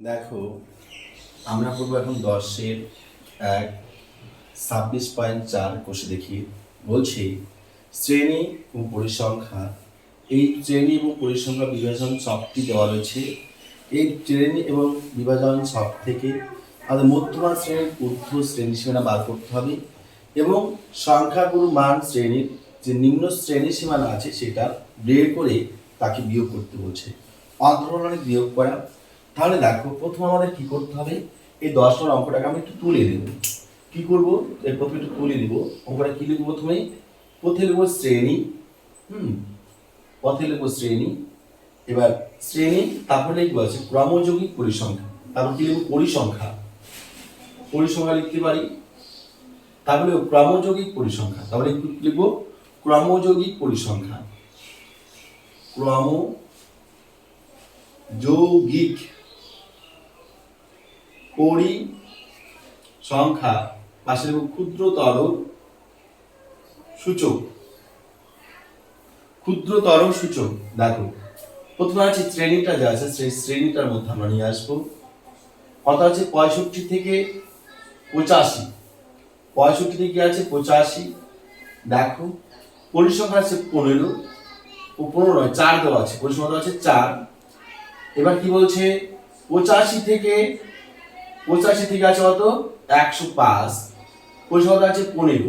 দেখো, আমরা পড়বো এখন 10-1-26.4 কোষে দেখি। বলছি শ্রেণী ও পরিসংখ্যা। এই শ্রেণী এবং পরিসংখ্যা বিভাজন ছকটি দেওয়া রয়েছে। এই শ্রেণী এবং বিভাজন ছক থেকে আমাদের মধ্যমা শ্রেণীর ঊর্ধ্ব শ্রেণী সীমানা বার করতে হবে এবং সংখ্যাগুরু মান শ্রেণীর যে নিম্ন শ্রেণী সীমানা আছে সেটা বের করে তাকে বিয়োগ করতে বলছে। অন্তরণে বিয়োগ করা। তাহলে দেখো, প্রথমে আমাদের কি করতে হবে, এই 10 নম্বর অঙ্কটাকে আমি একটু তুলে দেব। কি করব, এর প্রথমে একটু তুলে দিব। অঙ্কটা কি লিখবো, প্রথমে লিখবো শ্রেণী। পথে লিখবো শ্রেণী। এবার শ্রেণী, তারপরে লিখবো আছে ক্রমযৌগিক পরিসংখ্যা। তারপর কি লিখবো, পরিসংখ্যা লিখতে পারি। তারপরে ক্রমযৌগিক পরিসংখ্যা। তারপরে লিখবো ক্রমযৌগিক পরিসংখ্যা। ক্রমযৌগিক পরিসংখ্যা, পাশে লিখব ক্ষুদ্রতর সূচক। দেখো, প্রথমে আছে শ্রেণীটা যা আছে সেই শ্রেণীটার মধ্যে আমরা নিয়ে আসবো। কত আছে, 65 থেকে 85। 65 থেকে আছে 85। দেখো, পরিসংখ্যা আছে 15 ও 15 নয়, 4 দেওয়া আছে। পরিসংখ্যা আছে 4। এবার কি বলছে, 85 থেকে আছে কত, 105। পরিসংখ্যা আছে 15।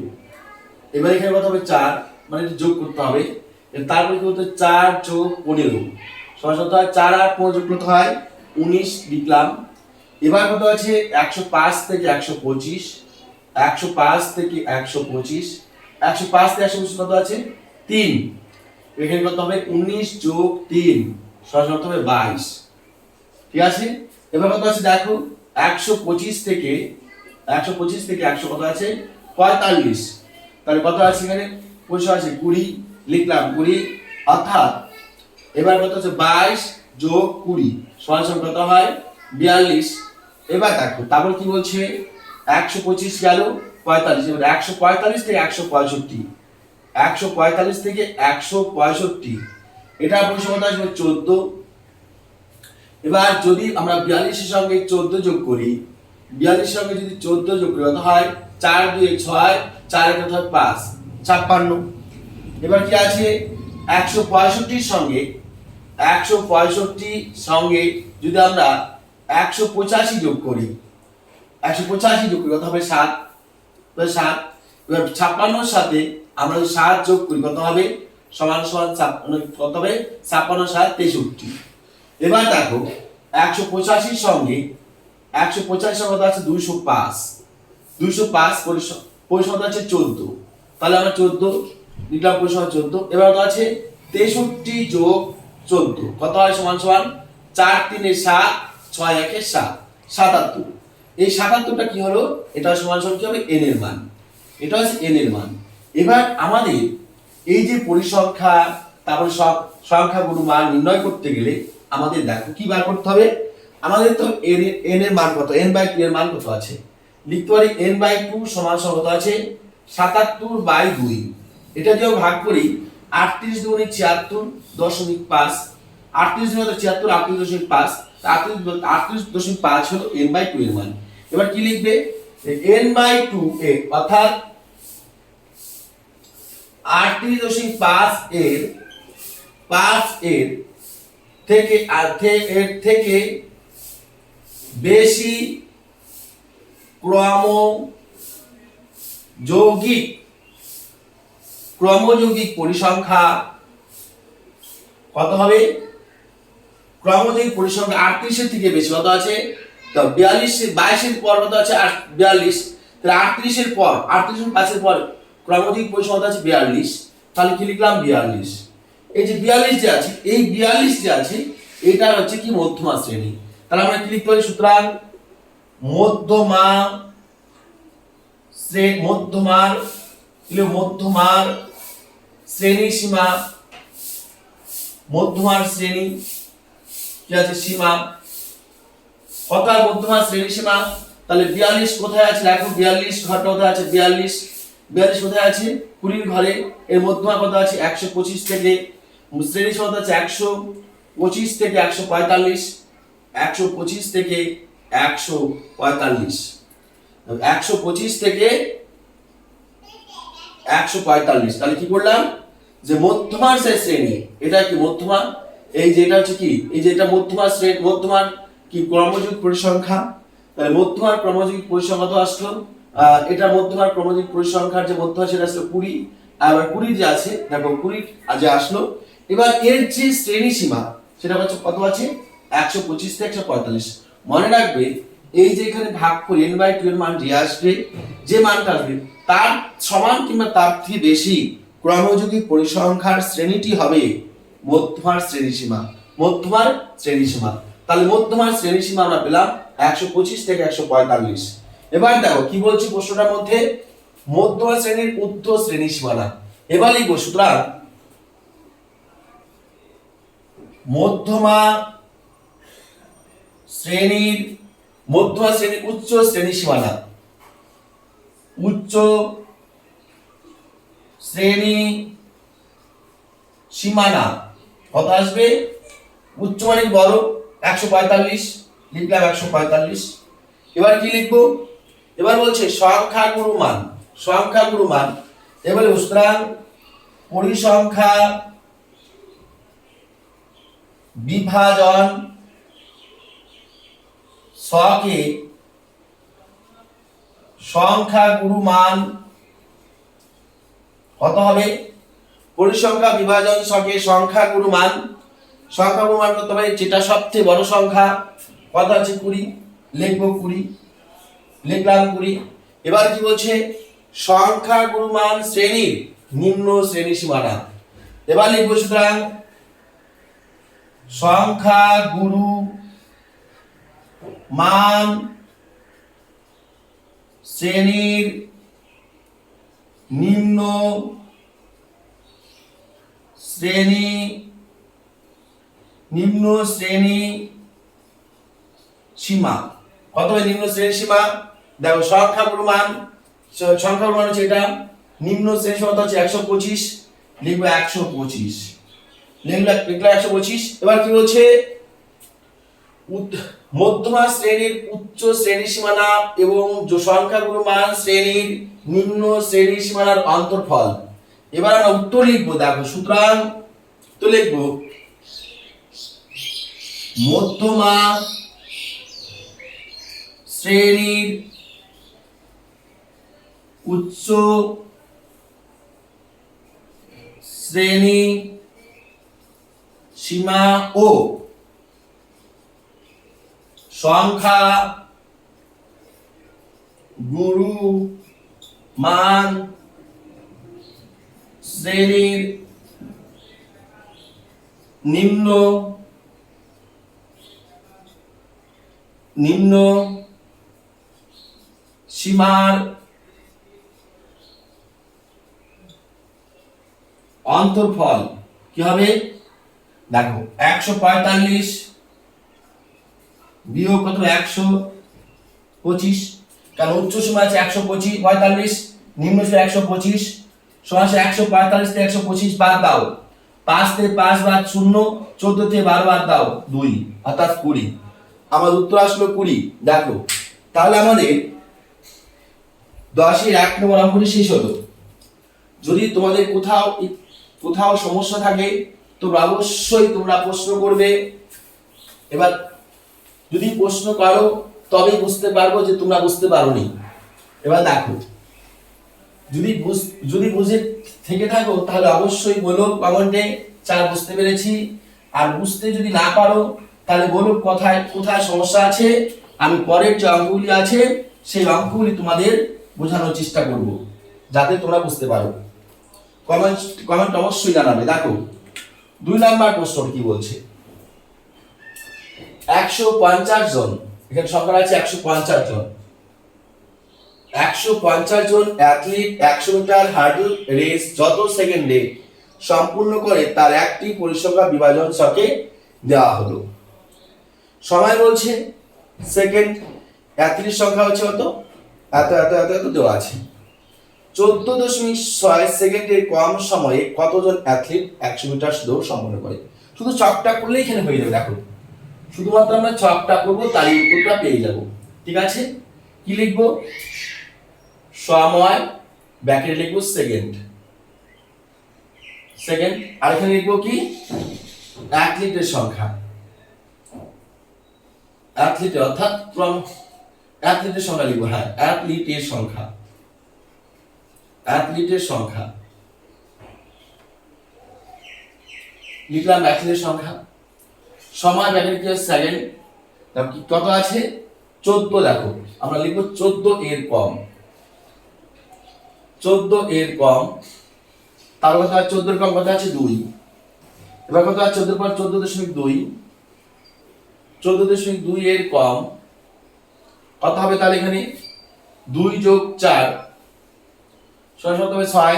এবার এখানে কত হবে, 4, মানে যোগ করতে হবে। তারপরে কি বলতে, 4 যোগ 15 সমান কত হয়, 4 আর 15 যোগ করতে হয় 19 লিখলাম। এবার কত আছে, 105 থেকে 125। 105 থেকে 125 কত আছে, 3। এখানে কত হবে, 19 যোগ 3 সমান কত হবে, 22। ঠিক আছে। এবার কত আছে দেখো, 125 থেকে 100 কত আছে, 45। তাহলে কত আছে এখানে, পয়সা আছে 20, লিখলাম 20। অর্থাৎ এবার কত আছে, 22 যোগ 20 সমান কত হয়, 42। এবার দেখো, তারপর কি বলছে, 125 গেল 45। এবার 145 থেকে 165, 145 থেকে 165, এটা পরিসংখ্যা আসবে 14। এবার যদি আমরা 42 এর সঙ্গে 14 যোগ করি, 42 এর সঙ্গে যদি 14 যোগ করি, কত হয়, 4 2 6, 4 1 কত হয়, 5, 56। এবার কি আছে, 165 সঙ্গে যদি আমরা 185 যোগ করি, কত হবে, 7। এবার 56 সাথে আমরা যদি 7 যোগ করি, কত হবে, সমান কত হবে, 56 7 63। এবার দেখো, 185 সঙ্গে কত আছে, 205। পরিসংখ্যা আছে 14। তাহলে আমরা 14 লিখলাম, পরিসংখ্যা 14। এবার কত আছে, 63 যোগ 14 কত হয়, সমান 4 3 7, 6 1 7, 77। এই 77টা কি হলো, এটা সমান কি হবে, n এর মান। এটা হচ্ছে n এর মান। এবার আমাদের এই যে পরিসংখ্যা, তারপরে সব সংখ্যাগুলো মান নির্ণয় করতে গেলে আমাদের দেখো কি বার করতে হবে। আমাদের তো n এর মান কত, n/2 এর মান কত আছে, লিখতে পারি n/2 সমান কত আছে, 77/2। এটা যদি ভাগ করি, 38 দুগুণে 76.5, 38 দুগুণে 76, 38.5, 38.5 হলো n/2 এর মান। এবার কি লিখবে, n/2 এ অর্থাৎ 38.5 এর 5 এর থেকে বেশি ক্রমযৌগিক পরিসংখ্যা কত হবে, ক্রমযৌগিক পরিসংখ্যা 38 এর থেকে বেশি কত আছে, তো 42 22 এর পর কত আছে, 42। তাহলে 38 এর পর, 38.5 এর পর ক্রমযৌগিক পরিসংখ্যা আছে 42। তাহলে কি লিখলাম, 42। এই যে 42 যে আছে, এই 42 যে আছে, এটা হচ্ছে কি, মধ্যমা শ্রেণী। তাহলে আমরা কি লিখতে পারি, সুতরাং মধ্যমার শ্রেণী সীমা, মধ্যমার শ্রেণী কি আছে, সীমা কত হয়, মধ্যমার শ্রেণী সীমা। তাহলে 42 কোথায় আছে, দেখো 42 ঘরটা কোথায় আছে, 42 কোথায় আছে, 20 ঘরে। এর মধ্যমা কত আছে, 125 থেকে, শ্রেণী সীমা আছে 125 থেকে 145। 125 থেকে 145, 125 থেকে 145, তাহলে কি করলাম যে মধ্যমার যে শ্রেণী, এটা কি মধ্যমা, এই যে এটা হচ্ছে কি, এই যে এটা মধ্যমার শ্রেণী, মধ্যমার কি ক্রমযুগ পরিসংখ্যা, তাহলে মধ্যমার ক্রমযুগ পরিসংখ্যা তো আসলো, এটা মধ্যমার ক্রমযুগ পরিসংখ্যার যে মধ্যমা সেটা আসলো 20, আর 20 যে আছে দেখো 20 যে আসলো। এবার এর যে শ্রেণী সীমা সেটা হচ্ছে কত আছে, 125 থেকে 145। মনে রাখবে এই যে এখানে ভাগ করে n/2 এর মান যে আসবে, যে মানটা আসবে তার সমান কিংবা তার থেকে বেশি ক্রমযুগিক পরিসংখ্যার শ্রেণীটি হবে মধ্যমার শ্রেণীসীমা, মধ্যমার শ্রেণীসীমা। তাহলে মধ্যমার শ্রেণীসীমা আমরা পেলাম 125 থেকে 145। এবার দেখো কি বলছি প্রশ্নটার মধ্যে, মধ্যমা শ্রেণীর ঊর্ধ্ব শ্রেণীসীমানা। এবার লিখবো সুতরাং মধ্যমা শ্রেণীর উচ্চ শ্রেণীসীমানা, উচ্চ শ্রেণী সীমানা কত আসবে, উচ্চ মানে বড় 145, লিখলাম 145। এবার কি লিখবো, এবার বলছে সংখ্যাগুরু মান, সংখ্যাগুরু মান। এবারে সুতরাং পরিসংখ্যা বিভাজন ছকে সংখ্যাগুরু মান কত হবে, পরিসংখ্যা বিভাজন ছকে সংখ্যাগুরু মান, সংখ্যাগুরু মান কত হবে, যেটা সবচেয়ে বড় সংখ্যা কত আছে 20, লিখবো 20, লিখলাম 20। এবার কি বলছে সংখ্যাগুরু মান শ্রেণীর নিম্ন শ্রেণী সীমানা। এবার লিখবো সুতরাং সংখ্যাগুরু মান শ্রেণীর নিম্ন শ্রেণী সীমা কত হবে, নিম্ন শ্রেণী সীমা। দেখো সংখ্যাগুরু মান হচ্ছে এটা, নিম্ন শ্রেণী সীমা হচ্ছে 125, লিখবো 125, লিখলাম 125। এবার কি বলছে মধ্যমা শ্রেণীর উচ্চ শ্রেণী সীমানা এবং সংখ্যাগুরু মান শ্রেণীর নিম্ন শ্রেণী সীমানার অন্তর্ফল। এবার আমরা উত্তর লিখবো, দেখো সুতরাং তো লিখবো মধ্যমা শ্রেণীর উচ্চ শ্রেণী সীমা ও সংখ্যা গুরু মান শ্রেণীর নিম্ন সীমার অন্তর্ফল কি হবে, দেখো 145 বিয়োগ কত 125, কারণ উচ্চ সীমা আছে 145, নিম্ন সীমা 125, সমান 145 থেকে 125 বাদ দাও, 5 থেকে 5 বাদ 0, 14 থেকে 12 বাদ দাও 2, অর্থাৎ 20। আমার উত্তর আসলো 20। দেখো তাহলে আমাদের 10-এর 1 নম্বর অঙ্কটি শেষ হলো। যদি তোমাদের কোথাও সমস্যা থাকে তোমরা অবশ্যই প্রশ্ন করবে। এবার যদি প্রশ্ন করো তবেই বুঝতে পারবো যে তোমরা বুঝতে পারোনি। এবার দেখো যদি বুঝে থেকে থাকো তাহলে অবশ্যই বলো কমেন্টে, স্যার বুঝতে পেরেছি। আর বুঝতে যদি না পারো তাহলে বলো কোথায় সমস্যা আছে, আমি পরের যে অঙ্কগুলি আছে সেই অঙ্কগুলি তোমাদের বোঝানোর চেষ্টা করব যাতে তোমরা বুঝতে পারো। কমেন্ট অবশ্যই জানাবে। দেখো 2 নাম্বার প্রশ্ন কি বলছে, 150 জন, এখানে সংখ্যা আছে 150 জন, 150 জন অ্যাথলিট 100 মিটার হার্ডল রেস যত সেকেন্ডে সম্পূর্ণ করে তার একটি পরিসংখ্যা বিভাজন ছকে দেওয়া হলো। সময় বলছে সেকেন্ড, অ্যাথলিট সংখ্যা হচ্ছে কত, এত দেওয়া আছে। 14.6 সেকেন্ডের কম সময়ে কতজন অ্যাথলিট 100 মিটার দৌড় সম্পন্ন করে। শুধু চকটা করলেই এখানে হয়ে যাবে। দেখো শুধুমাত্র আমরা ছকটা করবো, তারই উত্তরটা পেয়ে যাব। ঠিক আছে, কি লিখবো? সময় ব্যাকে লিখবো সেকেন্ড, সেকেন্ড। আর এখানে লিখবো কি? অ্যাথলিটের সংখ্যা, অ্যাথলিট অর্থাৎ অ্যাথলিটের সংখ্যা লিখবো। হ্যাঁ, অ্যাথলিটের সংখ্যা, অ্যাথলিটের সংখ্যা লিখলাম, অ্যাথলিটের সংখ্যা। সময় ব্যাকে কি সেকেন্ড, কত আছে? 14। দেখো আমরা লিখবো 14 এর কম, 14 এর কম। তার কথা 14 এর কম কত আছে? 2। এবার কত আছে 14 পর 14.2, 14.2 এর কম কত হবে? তাহলে এখানে 2 যোগ 4 কত হবে? 6।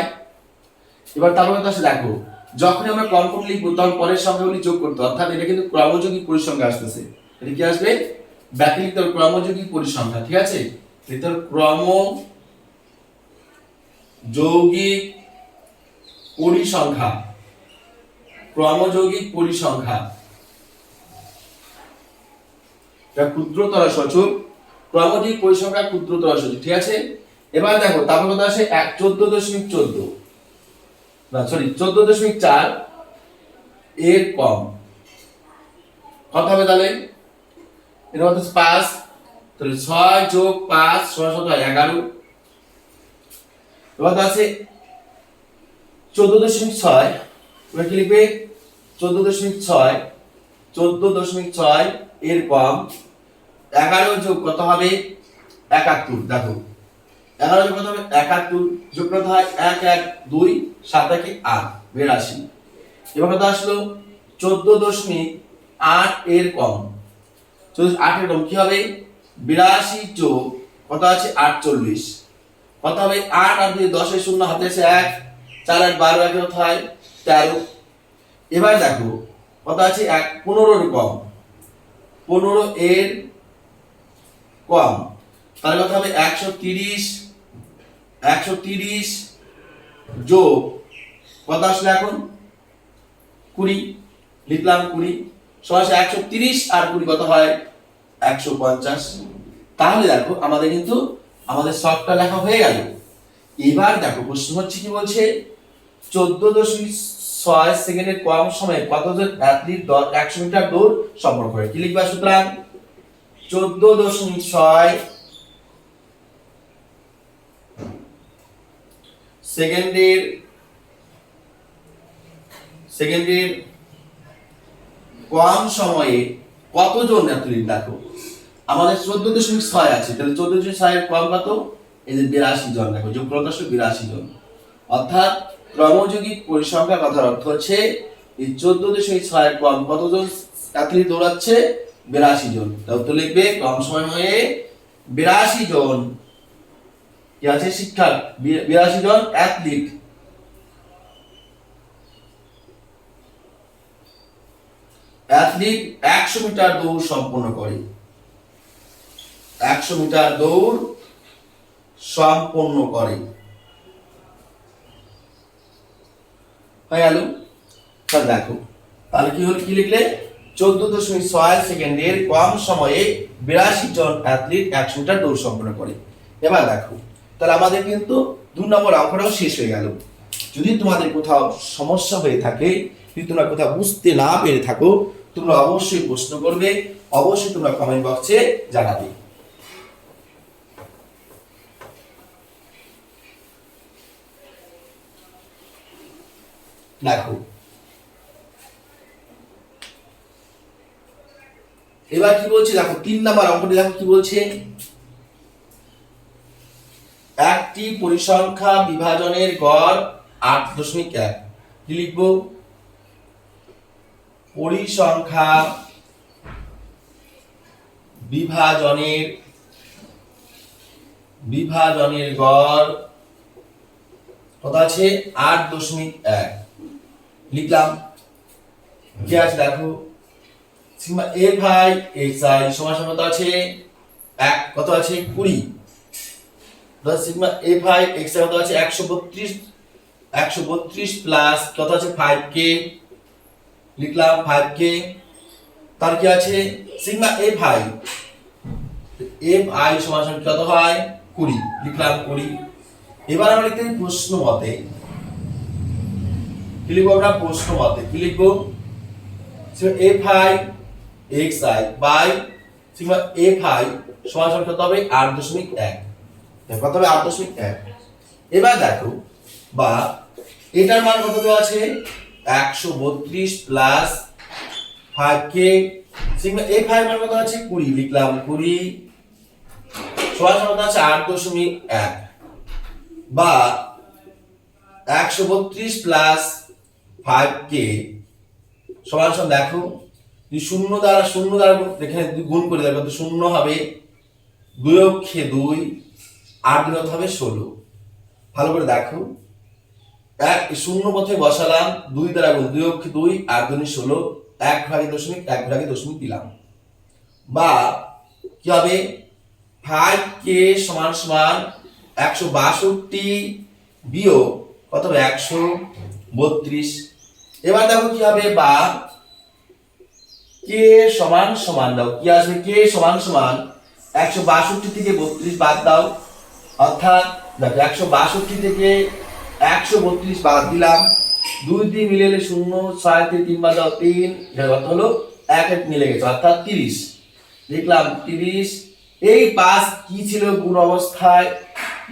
এবার তার কথা আসলে দেখো, যখন আমরা কম কম লিখবো তখন পরের সংখ্যাগুলি যোগ করতে, অর্থাৎ এটা কিন্তু ক্রমযোগী পরিসংখ্যা আসতেছে। এটা কি আসবে? ব্যাকে লিখতে হবে ক্রমযোগী পরিসংখ্যা। ঠিক আছে, লিখতে হবে ক্রমযৌগিক পরিসংখ্যা, ক্রমযৌগিক পরিসংখ্যা। এটা ক্ষুদ্রতর সূচক, ক্রমযৌগিক পরিসংখ্যা ক্ষুদ্রতর সূচক। ঠিক আছে, এবার দেখো তারপর কত আসে? 14.14 না সরি 14.4 এর কম কত হবে? তাহলে এটা হচ্ছে 5, তাহলে 6 যোগ 5 কত হয়? 11। এবার আছে 14.6, এবার কি লিখবে? 14.6, 14.6 এর কম 11 যোগ কত হবে? 71। দেখো 11 যোগ কত হবে? 71, যোগ কত হয়? 1 1 2 7 1 8 82। এবার কত আসলো? 14.8 এর কম, 8 এর কম কি হবে? 82 যোগ কত আছে? 48 কত হবে? 8 আর 2 10 এর শূন্য হাতে আছে 1, 4 8 12 1 কত হয়? 13। এবার দেখো কত আছে? 15 এর কম, 15 এর কম, তাহলে কত হবে? 130 যোগ কত আসলে এখন? 20, লিখলাম 20 সমান 130 আর 20 কত হয়? 150। তাহলে দেখো আমাদের কিন্তু আমাদের সবটা লেখা হয়ে গেল। এবার দেখো প্রশ্ন হচ্ছে কি বলছে? 14.6 সেকেন্ডের কম সময়ে কতজন অ্যাথলিট 100 মিটার দৌড় সম্পন্ন করে? কি লিখবা? সুতরাং 14.6 সেকেন্ডের কম সময়ে কতজন অ্যাথলিট? দেখো আমাদের 14.6 আছে, তাহলে 14.6 এর কম কত? এই যে 82 জন। দেখো যোগ করতে 82 জন, অর্থাৎ ক্রমযৌগিক পরিসংখ্যা কথার অর্থ হচ্ছে এই 14.6 এর কম কতজন অ্যাথলিট দৌড়াচ্ছে? 82 জন। তাহলে উত্তর লিখবে কম সময়ে 82 জন কি আছে? শিক্ষার্থী 82 জন অ্যাথলিট অ্যাথলিট 100 মিটার দৌড় সম্পন্ন করে, 100 মিটার দৌড় সম্পন্ন করে। হয়ে গেল? তাহলে দেখো তাহলে কি হলো? কি লিখলে? 14.6 সেকেন্ডের কম সময়ে 82 জন অ্যাথলিট 100 মিটার দৌড় সম্পন্ন করে। এবার দেখো তাহলে আমাদের কিন্তু 2 নম্বর অঙ্কটাও শেষ হয়ে গেল। যদি তোমাদের কোথাও সমস্যা হয়ে থাকে, যদি তোমরা কোথাও বুঝতে না পেরে থাকো, তোমরা অবশ্যই প্রশ্ন করবে, অবশ্যই তোমরা কমেন্ট বক্সে জানাবে। দেখো এবার কি বলছে? দেখো 3 নম্বর অঙ্কটি দেখো কি বলছে? একটি পরিসংখ্যা বিভাজনের গড় 8.1। কি লিখবো? পরিসংখ্যা বিভাজনের গড় কত আছে? 8.1 লিখলাম। কি আছে দেখো? সিগমা a ভাই xi সমান কত আছে? 1 কত আছে? 20। প্লাস সিগমা a ভাই xi কত আছে? 132 প্লাস কত আছে? 5k লিখলাম 5k। তার কি আছে sigma F I, F I সমান সমান কত হয় 20, লিখলাম 20। এবার আমরা লিখতে প্রশ্ন মতে, কি লিখবো আমরা প্রশ্ন মতে, কি লিখবো F I X I by sigma F I সমান সমান কত হবে 8.1, কত হবে 8.1। এবার দেখো বা এটার মান কত দেওয়া আছে 132 plus 5k sigma F I মান কত আছে 20, লিখলাম 20 সমান সমান আছে 8.1 বা 132 প্লাস 5k সমান সমান দেখো শূন্য দ্বারা এখানে গুণ করে দেবো তো শূন্য হবে 2 অক্ষে 2, 8 দুই হবে 16। ভালো করে দেখো এক শূন্য পথে বসালাম 2 দ্বারা গুণ 2 অক্ষে 2, 8 দুই 16, 1/দশমিক দিলাম বা কি হবে 5k সমান সমান 162 বিয়োগ কত হবে 132। এবার দেখো কি হবে বা k সমান সমান দাও কি আসবে k সমান সমান 162 থেকে 32 বাদ দাও, অর্থাৎ দেখো 162 থেকে 132 বাদ দিলাম, 2 দিয়ে মিলালে 0, 6 থেকে 3 বাদ দাও 3, এর অর্থ হলো 1 মিলে গেছে অর্থাৎ 30, লিখলাম 30। এই 5 কি ছিল গুণ অবস্থায়,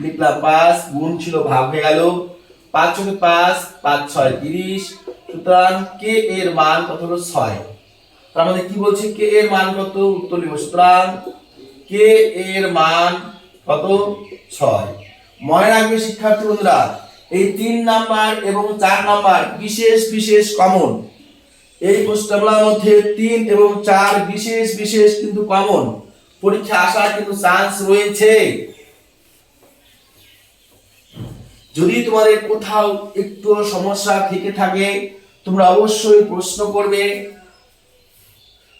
লিখলাম 5 গুণ ছিল ভাগ হয়ে গেল 5 × 5 5 6 30, সুতরাং k এর মান কত হলো 6। তার মানে কি বলছে k এর মান কত, উত্তর লিখব সুতরাং k এর মান কত 6। মনে রাখবে শিক্ষার্থী বন্ধুরা এই 3 নাম্বার এবং 4 নাম্বার বিশেষ কমন, এই প্রশ্নগুলোর মধ্যে 3 এবং 4 বিশেষ কিন্তু কমন, পরীক্ষা আসার কিন্তু চান্স রয়েছে। যদি তোমাদের কোথাও একটু সমস্যা থেকে থাকে তোমরা অবশ্যই প্রশ্ন করবে,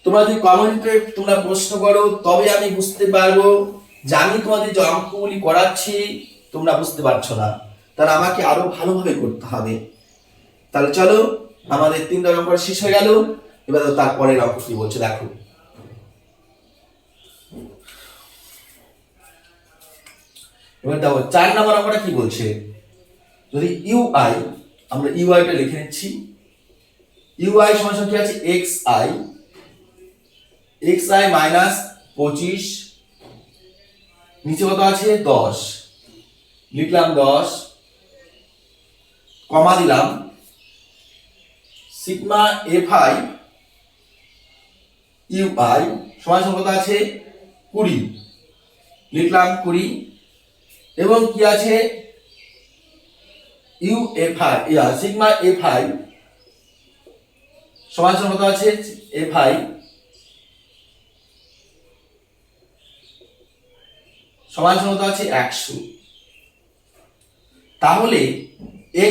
তোমরা যদি কমেন্টে তোমরা প্রশ্ন করো তবে আমি বুঝতে পারবো যে আমি তোমাদের যে অঙ্কগুলি করাচ্ছি তোমরা বুঝতে পারছো না, তাহলে আমাকে আরো ভালোভাবে করতে হবে। তাহলে চলো আমাদের 3টা অঙ্ক শেষ হয়ে গেল, এবার তারপরের অঙ্ক কি বলছে দেখো। এবার দেখো 4 নম্বর অঙ্কটা কি বলছে, যদি ইউআই আমরা ইউআইটা লিখে নিচ্ছি, ইউআই সমান সমান কি আছে xi মাইনাস 25, নিচে কত আছে 10, লিখলাম 10 কমা দিলাম সিগমা fi ইউআই সমান সমান কত আছে 20, লিখলাম 20 এবং কি আছে ইউএফআই সিগমা fi সমান সমান কত আছে fi সমান সমান কত আছে 100। তাহলে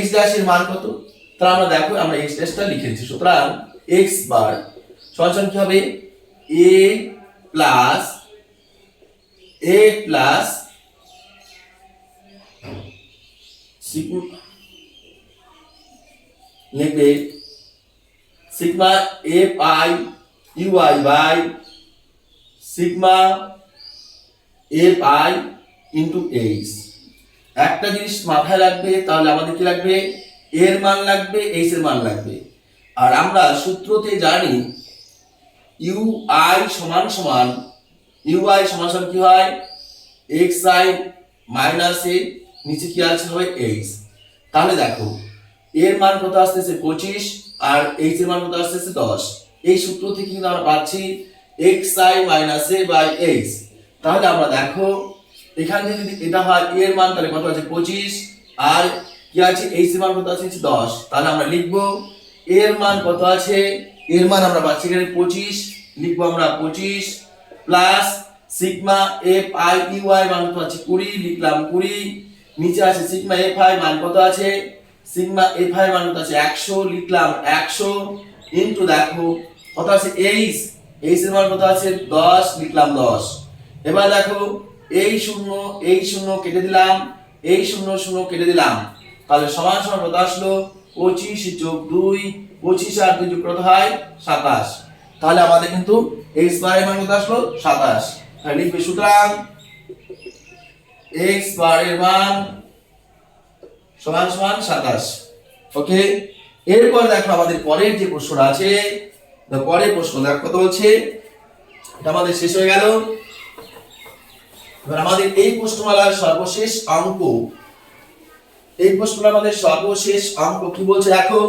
x ড্যাশের মান কত, তাহলে আমরা দেখো আমরা x ড্যাশটা লিখে দিচ্ছি, সুতরাং x বার সমান সমান কি হবে a প্লাস লিখবে sigma fi ui by sigma fi into h। একটা জিনিস মাথায় রাখবে, তাহলে আমাদের কি লাগবে এর মান লাগবে h এর মান লাগবে, আর আমরা সূত্রতে জানি ui সমান সমান কি হয় xi মাইনাস a, নিচে কি আছে হবে h। তাহলে দেখো এর মান কত আসতেছে 25 আর h এর মান কত আসতেছে 10, এই সূত্র থেকে কিন্তু আমরা পাচ্ছি xi minus a by h। তাহলে আমরা দেখো এখান থেকে যদি এটা হয় এর মান তাহলে কত আছে 25 আর কি আছে h এর মান কত আছে 10, তাহলে আমরা লিখব এর মান কত আছে, এর মান আমরা পাচ্ছি এখানে 25, লিখবো আমরা 25 প্লাস সিগমা fi ui মান কত আছে 20, লিখলাম 20, নিচে আছে সিগমা fi মান কত আছে সিগমা fi মান কত আছে 100, লিখলাম 100 ইনটু দেখো কত আছে h এর মান কত আছে 10, লিখলাম 10। এবার দেখো এই শূন্য কেটে দিলাম, এই শূন্য কেটে দিলাম, তাহলে সমান সমান কত আসলো 25 যোগ 2, 25 আর 2 যোগ কত হয় 27, তাহলে আমাদের কিন্তু x বারের মান কত আসলো 27। তাহলে লিখবে সুতরাং x বারের মান সমান সমান 27। ওকে, এরপর দেখো আমাদের পরের যে প্রশ্নটা আছে, পরের প্রশ্ন দেখো কত বলছে, এটা আমাদের শেষ হয়ে গেল। এবার আমাদের এই প্রশ্নমালার সর্বশেষ অঙ্ক, এই প্রশ্নটা আমাদের সর্বশেষ অঙ্ক কি বলছে দেখো,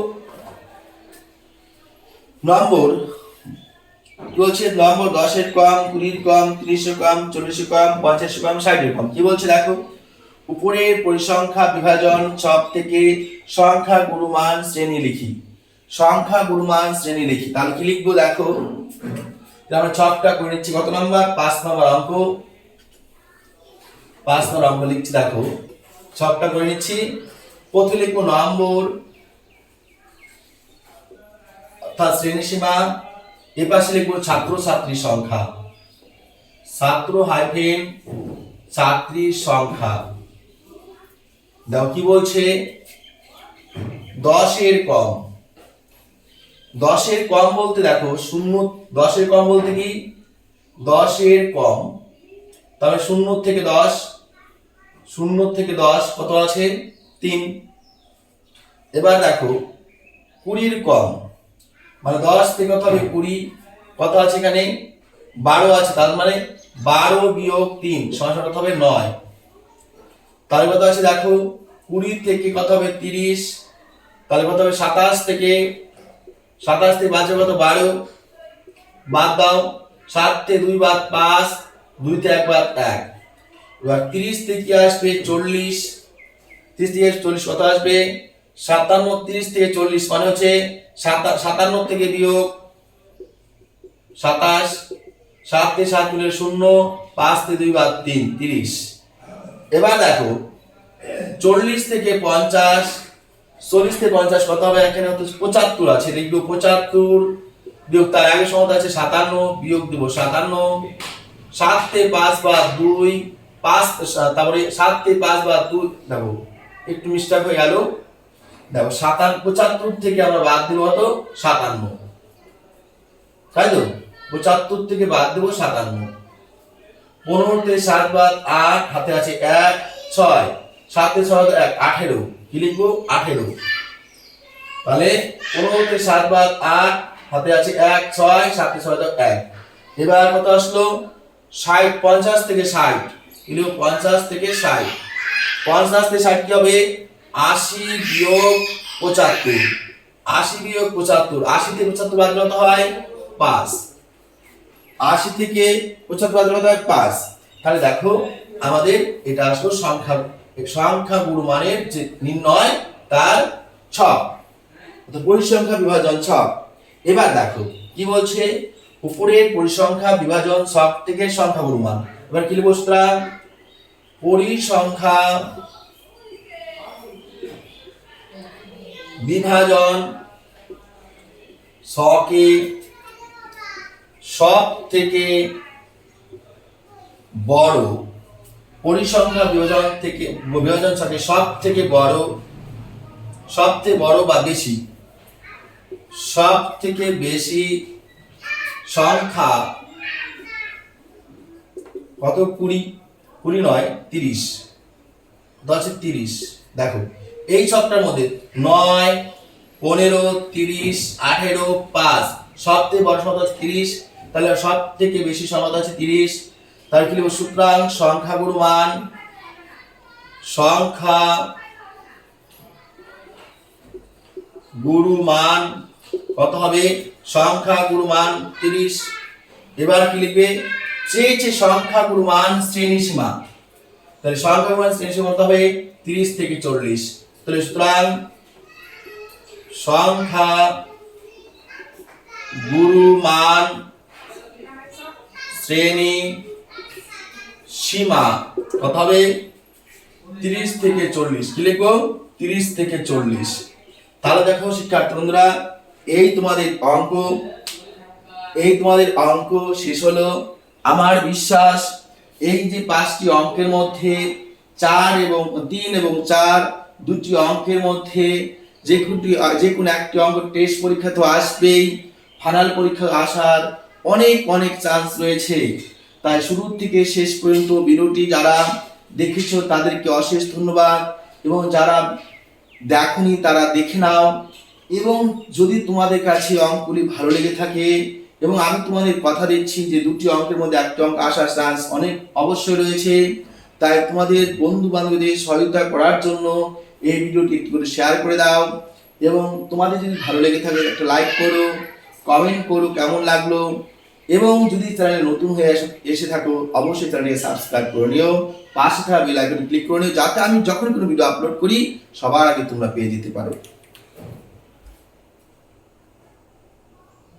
নম্বর কি বলছে, নম্বর 10 এর কম, 20 এর কম, 30 এর কম, 40 এর কম, 50 এর কম, 60 এর কম। কি বলছে দেখো, উপরের পরিসংখ্যা বিভাজন ছক থেকে সংখ্যা গুণমান শ্রেণী লিখি। সংখ্যা গুণমান শ্রেণী লিখি, তাহলে কি লিখবো দেখো, আমরা ছকটা করে নিচ্ছি কত নম্বর, 5 নম্বর অঙ্ক। 5 নম্বর অঙ্ক লিখছি দেখো, ছকটা করে নিচ্ছি। প্রথমে লিখবো নম্বর অর্থাৎ শ্রেণী সীমা, এ পাশে লিখবো ছাত্র ছাত্রী সংখ্যা, ছাত্র হাইফেন ছাত্রীর সংখ্যা। দাও কি বলছে, 10 এর কম। 10 এর কম বলতে দেখো শূন্য, 10 এর কম বলতে কি 10 এর কম, তাহলে 0 থেকে 10, 0 থেকে 10 কত আছে 3। এবার দেখো 20 এর কম, মানে 10 থেকে কত হবে 20, কত আছে এখানে 12 আছে, তার মানে 12 বিয়োগ 3 সমান কত হবে 9। তাহলে কত আছে দেখো 20 থেকে কত হবে 30, তাহলে কত হবে 27 থেকে বাজে কত 12, বাদ দাও 7 থেকে 2 বাদ 5, 2 থেকে 1 বাদ 1। এবার 30 থেকে আসবে 40, 30 থেকে 40 কত আসবে 57, 30 থেকে 40 মানে হচ্ছে 57 থেকে বিয়োগ 27, 7 থেকে 7 গুণে 0, 5 থেকে 2 বাদ 3, 30। এবার দেখো 40 থেকে 50, 40 থেকে 50 কত হবে, এখানে হচ্ছে 75 আছে, লিখবো 75 বিয়োগ তার আগে সমান আছে 57, বিয়োগ দেব 57, 7 থেকে 5 বাদ 2, 5 তারপরে 7 থেকে 5 বাদ 2, দেখো একটু মিস্টেক হয়ে গেল, দেখো 75 থেকে আমরা বাদ দেব কত 57, তাই তো 75 থেকে বাদ দেব 57। 15 থেকে 7 বাদ 8, হাতে আছে 1, 6, 7 থেকে 6 বাদ 1, 18, কি লিখবো 18। তাহলে 15 থেকে 7 বাদ 8, হাতে আছে 1, 6, 7 থেকে 6 বাদ 1। এবার কত আসলো 60, 50 থেকে 60, কি লিখবো 50 থেকে 60, 50 থেকে 60 কি হবে 80 বিয়োগ 75, 80 বিয়োগ 75, 80 থেকে 75 বাদ কত হয় 5, 80 থেকে 75 বাদ কত হয় 5। তাহলে দেখো আমাদের এটা আসলো সংখ্যা গুণমানের যে নির্ণয় তার ছক, অর্থাৎ পরিসংখ্যা বিভাজন ছক। এবার দেখো কি বলছে, উপরের পরিসংখ্যা বিভাজন ছক থেকে সংখ্যা গুণমান। এবার কি লিখবো, সুতরাং পরিসংখ্যা বিভাজন ছকে সব থেকে বড়, পরিসংখ্যা বিভাজন ছকে সব থেকে বড় বা বেশি, সব থেকে বেশি সংখ্যা কত 20 নয় 30, 10 30। দেখো এই ছকটার মধ্যে 9, 15, 30, 18, 5 সব থেকে বড় সংখ্যা 30, তাহলে সব থেকে বেশি সংখ্যা আছে 30। তাহলে কি লিখব, সুতরাং সংখ্যা গুণমান কত হবে, সংখ্যা গুণমান 30। এবার কি লিখবে, চেয়েছে সংখ্যা গুণমান শ্রেণীসীমা, তাহলে সংখ্যা গুণমান শ্রেণীসীমা কত হবে 30 থেকে 40। তাহলে সুতরাং সংখ্যা গুণমান শ্রেণী সীমা কত হবে 30 থেকে 40, কি লিখবো 30 থেকে 40। তাহলে দেখো শিক্ষার্থী বন্ধুরা, এই তোমাদের অঙ্ক শেষ হলো। আমার বিশ্বাস এই যে 5টি অঙ্কের মধ্যে 3 এবং 4 দুটি অঙ্কের মধ্যে যে কোনো একটি অঙ্ক টেস্ট পরীক্ষা তো আসবেই, ফাইনাল পরীক্ষা আসার অনেক অনেক চান্স রয়েছে। তাই শুরু থেকে শেষ পর্যন্ত ভিডিওটি যারা দেখেছো তাদেরকে অশেষ ধন্যবাদ, এবং যারা দেখোনি তারা দেখে নাও। এবং যদি তোমাদের কাছে অঙ্কগুলি ভালো লেগে থাকে, এবং আমি তোমাদের কথা দিচ্ছি যে দুটি অঙ্কের মধ্যে একটি অঙ্ক আসার চান্স অনেক অবশ্যই রয়েছে, তাই তোমাদের বন্ধু বান্ধবদের সহায়তা করার জন্য এই ভিডিওটি একটু করে শেয়ার করে দাও। এবং তোমাদের যদি ভালো লেগে থাকে একটা লাইক করো, কমেন্ট করো কেমন লাগলো, এবং যদি চ্যানেলে নতুন হয়ে এসে থাকো অবশ্যই চ্যানেলকে সাবস্ক্রাইব করে নিও, পাশে থাকা বেল আইকনে ক্লিক করে নিও, যাতে আমি যখন কোনো ভিডিও আপলোড করি সবার আগে তোমরা পেয়ে যেতে পারো।